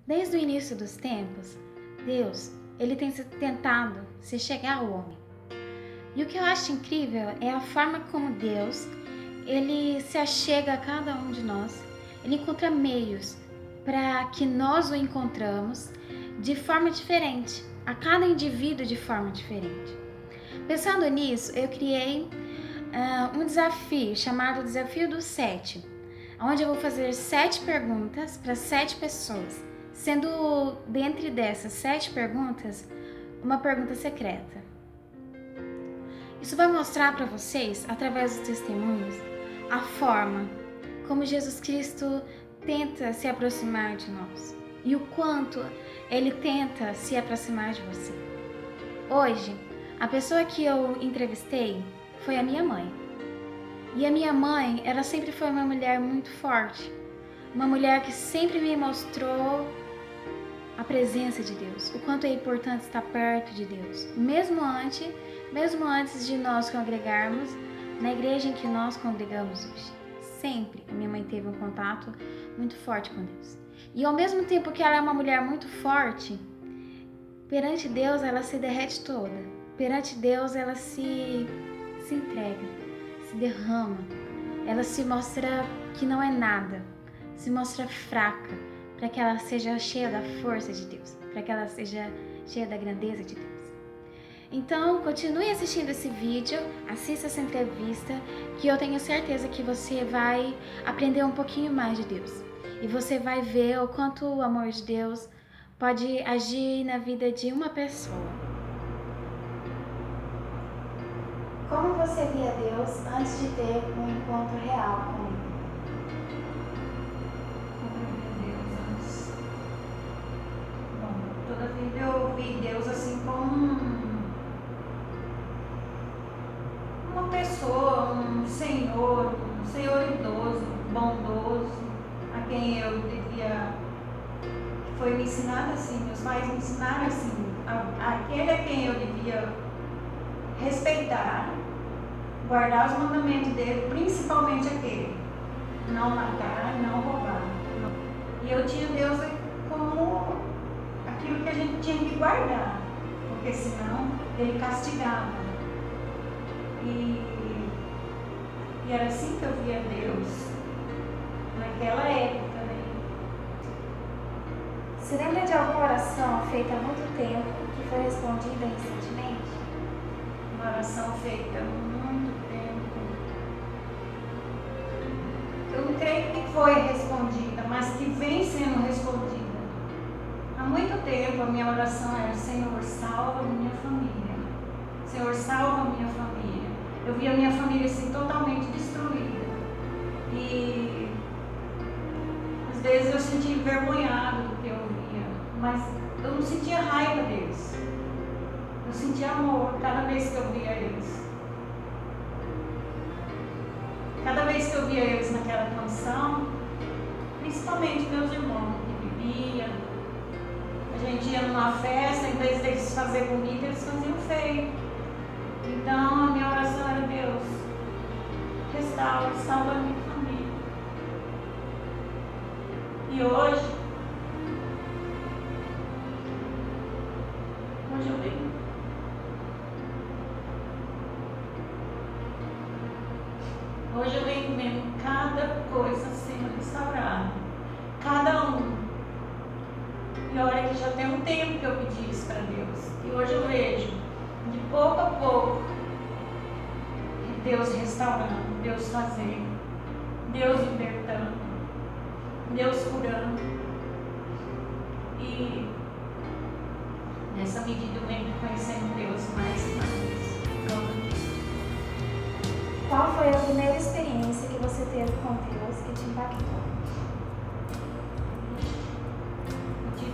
Desde o início dos tempos, Deus, ele tem tentado se chegar ao homem. E o que eu acho incrível é a forma como Deus, ele se achega a cada um de nós. Ele encontra meios para que nós o encontramos de forma diferente, a cada indivíduo de forma diferente. Pensando nisso, eu criei um desafio chamado Desafio dos 7, onde eu vou fazer 7 perguntas para 7 pessoas, sendo dentre dessas 7 perguntas uma pergunta secreta. Isso vai mostrar para vocês, através dos testemunhos, a forma como Jesus Cristo tenta se aproximar de nós e o quanto Ele tenta se aproximar de você. Hoje, a pessoa que eu entrevistei foi a minha mãe. E a minha mãe, ela sempre foi uma mulher muito forte, uma mulher que sempre me mostrou a presença de Deus, o quanto é importante estar perto de Deus, mesmo antes de nós congregarmos na igreja em que nós congregamos hoje. Sempre a minha mãe teve um contato muito forte com Deus. E ao mesmo tempo que ela é uma mulher muito forte, perante Deus ela se derrete toda. Perante Deus ela se entrega, se derrama. Ela se mostra que não é nada, se mostra fraca, para que ela seja cheia da força de Deus, para que ela seja cheia da grandeza de Deus. Então, continue assistindo esse vídeo, assista essa entrevista, que eu tenho certeza que você vai aprender um pouquinho mais de Deus. E você vai ver o quanto o amor de Deus pode agir na vida de uma pessoa. Como você via Deus antes de ter um encontro real com Ele? Toda vida eu vi Deus assim como uma pessoa, um senhor idoso, bondoso, a quem eu devia, foi me ensinado assim, meus pais me ensinaram assim, aquele a quem eu devia respeitar, guardar os mandamentos dele, principalmente aquele, não matar, não roubar. E eu tinha Deus como aquilo que a gente tinha que guardar, porque senão ele castigava. E era assim que eu via Deus naquela época, né? Você lembra de alguma oração feita há muito tempo que foi respondida recentemente? Uma oração feita há muito tempo. Eu não creio que foi respondida, mas que vem sendo respondida. Há muito tempo a minha oração era: Senhor, salva a minha família. Senhor, salva a minha família. Eu via a minha família assim totalmente destruída. E às vezes eu sentia envergonhado do que eu via, mas eu não sentia raiva deles. Eu sentia amor cada vez que eu via eles. Cada vez que eu via eles naquela condição, principalmente meus irmãos que bebiam. A gente ia numa festa, em vez deles fazer comida, eles faziam feio. Então a minha oração era: Deus, restaura, salva a minha família. E hoje eu venho. Hoje eu venho vendo cada coisa sendo restaurada. Cada um. E olha que já tem um tempo que eu pedi isso para Deus. E hoje eu vejo, de pouco a pouco, Deus restaurando, Deus fazendo, Deus libertando, Deus curando. E nessa medida eu venho conhecendo Deus mais e mais. Qual foi a primeira experiência que você teve com Deus que te impactou?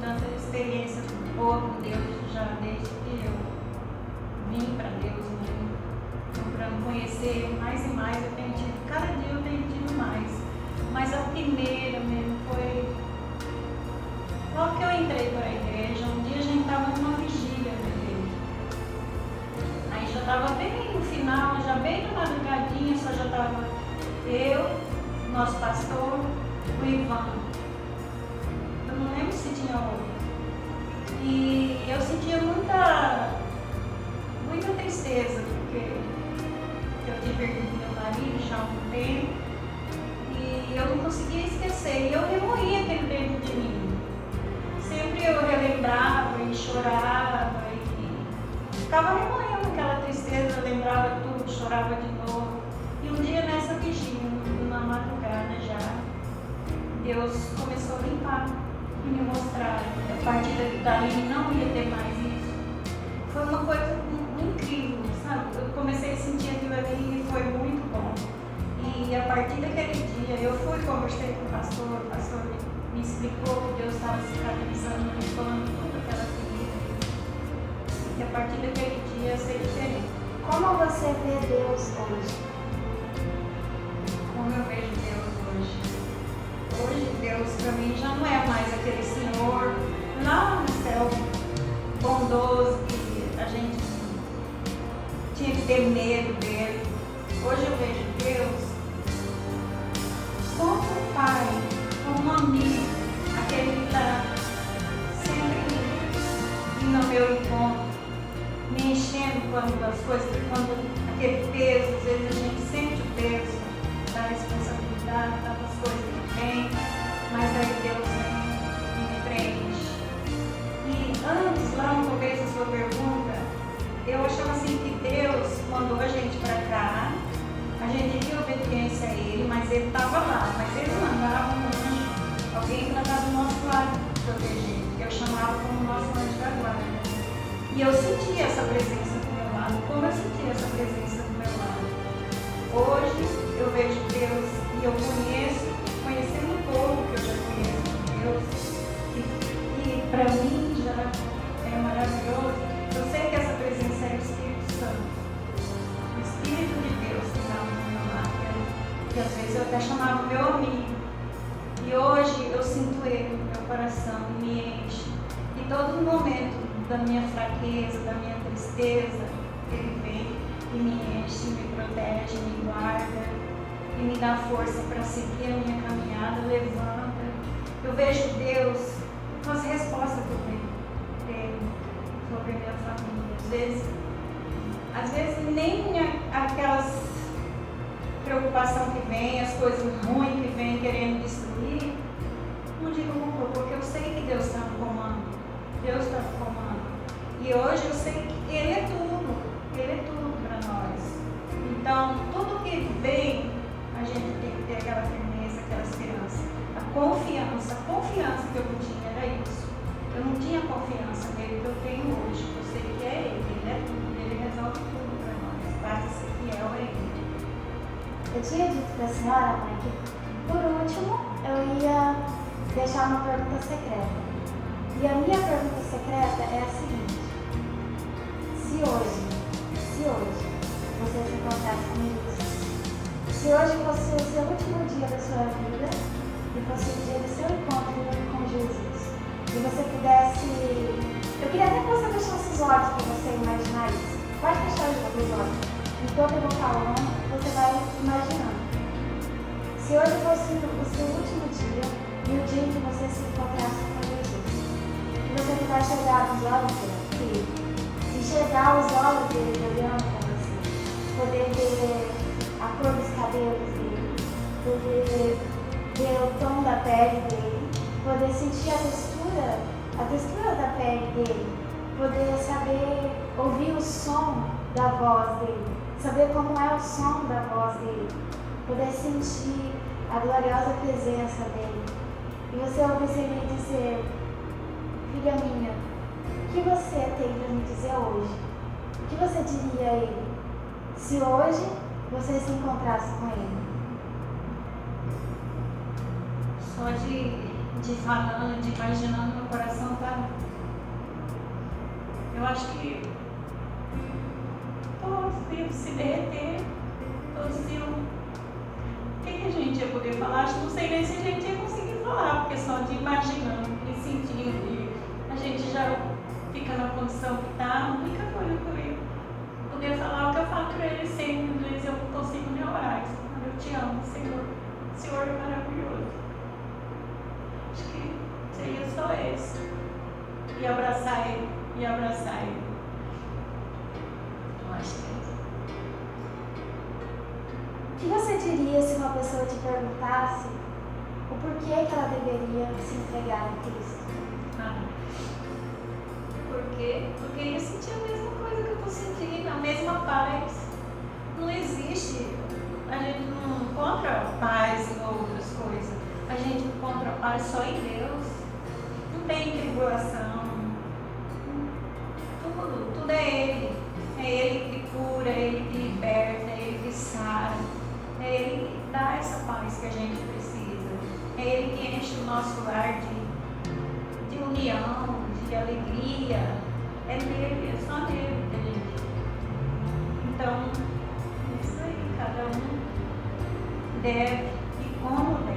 Tanta experiência boa com Deus já desde que eu vim para Deus mesmo, procurando conhecer Ele mais e mais. Eu tenho tido, cada dia eu tenho tido mais. Mas a primeira mesmo foi logo que eu entrei para a igreja. Um dia a gente estava numa vigília na igreja. Aí já estava bem no final, já bem na madrugadinha, só já estava eu, nosso pastor, o Ivan. Eu não lembro se tinha perdido meu marido já há um tempo. E eu não conseguia esquecer. E eu remoía aquele dentro de mim. Sempre eu relembrava e chorava e ficava remoendo aquela tristeza, lembrava tudo, chorava de novo. E um dia nessa vigília, na madrugada já, Deus começou a limpar e me mostrar. A partir dali não ia ter mais isso. Foi uma coisa incrível, sabe? Eu comecei a sentir aquilo ali e foi muito bom. E a partir daquele dia, eu conversei com o pastor me explicou que Deus estava cicatrizando, limpando toda aquela ferida. E a partir daquele dia eu sei diferente. Como você vê Deus hoje? Como eu vejo Deus hoje? Hoje Deus para mim já não é mais aquele Senhor lá no céu bondoso que a gente tinha que ter medo dele. Hoje eu vejo Deus como um pai, como um amigo, aquele que está sempre indo ao meu encontro, me enchendo quando aquele peso, às vezes a gente sente o peso da responsabilidade, das coisas que vem, mas aí Deus vem e me preenche. E antes, lá no começo da sua pergunta, eu achava assim que Deus mandou a gente para cá, a gente tinha obediência a Ele, mas Ele estava lá, mas Ele mandava um anjo, alguém para estar do nosso lado, proteger, que eu chamava como nosso anjo da guarda. E eu sentia essa presença do meu lado, como eu sentia essa presença do meu lado. Hoje eu vejo Deus e eu conhecendo um pouco que eu já conheço de Deus, e para mim já é maravilhoso. Eu sei que essa presença é o Espírito Santo, o Espírito de Deus que estava no meu lado, que às vezes eu até chamava meu amigo. E hoje eu sinto Ele no meu coração e me enche. E todo momento da minha fraqueza, da minha tristeza, Ele vem e me enche, me protege, me guarda e me dá força para seguir a minha caminhada, levanta. Eu vejo Deus com as respostas que eu tenho sobre a minha família. Às vezes nem aquelas preocupação que vem, as coisas ruins que vem querendo destruir, não digo muito, porque eu sei que Deus está no comando. Deus está no comando. E hoje eu sei que Ele é tudo para nós. Então, tudo que vem, a gente tem que ter aquela firmeza, aquela esperança. A confiança que eu não tinha era isso. Eu não tinha confiança nele que eu tenho hoje. Eu sei que é Ele é tudo, Ele resolve tudo para nós. Basta ser fiel a Ele. Eu tinha dito para a senhora, mãe, que por último eu ia deixar uma pergunta secreta. E a minha pergunta secreta é a seguinte: se hoje você se encontrasse com Jesus, se hoje fosse o seu último dia da sua vida e fosse o dia do seu encontro com Jesus, e você pudesse... Eu queria até que você fechasse os olhos para você imaginar isso. Pode fechar os olhos. Enquanto eu vou falando, você vai imaginando. Se hoje fosse o seu último dia e o dia em que você se encontrasse com Jesus, e você pudesse olhar nos olhos dele, enxergar os olhos dele olhando para você, poder ver a cor dos cabelos dele, poder ver o tom da pele dele, poder sentir a textura da pele dele, poder saber ouvir o som da voz dele, saber como é o som da voz dele, poder sentir a gloriosa presença dele. E você ouvisse ele dizer: filha minha, o que você tem para me dizer hoje? O que você diria a ele se hoje você se encontrasse com ele? Só de falando, de imaginando, meu coração tá... Eu acho que todos iam se derreter, todos iam... O que a gente ia poder falar? Acho que não sei nem se a gente ia conseguir falar, porque só de imaginando e sentindo, e a gente já fica na condição que está. A única coisa que eu ia poder falar é o que eu falo para ele sempre, às vezes eu não consigo nem orar. Eu te amo, Senhor. O Senhor é maravilhoso. Acho que seria só esse. E abraçar ele. Eu acho que é isso. diria se uma pessoa te perguntasse o porquê que ela deveria se entregar a Cristo? Por quê? Porque eu senti a mesma coisa que eu estou sentindo, a mesma paz. Não existe, a gente não encontra paz em outras coisas. A gente encontra paz só em Deus. Não tem tribulação. Tudo é Ele. É Ele que cura, é Ele que liberta, é Ele que sara. É Ele que dá essa paz que a gente precisa. É Ele que enche o nosso lar de união, de alegria. É nele, é só nele, gente. Então, é isso aí, cada um deve e como deve.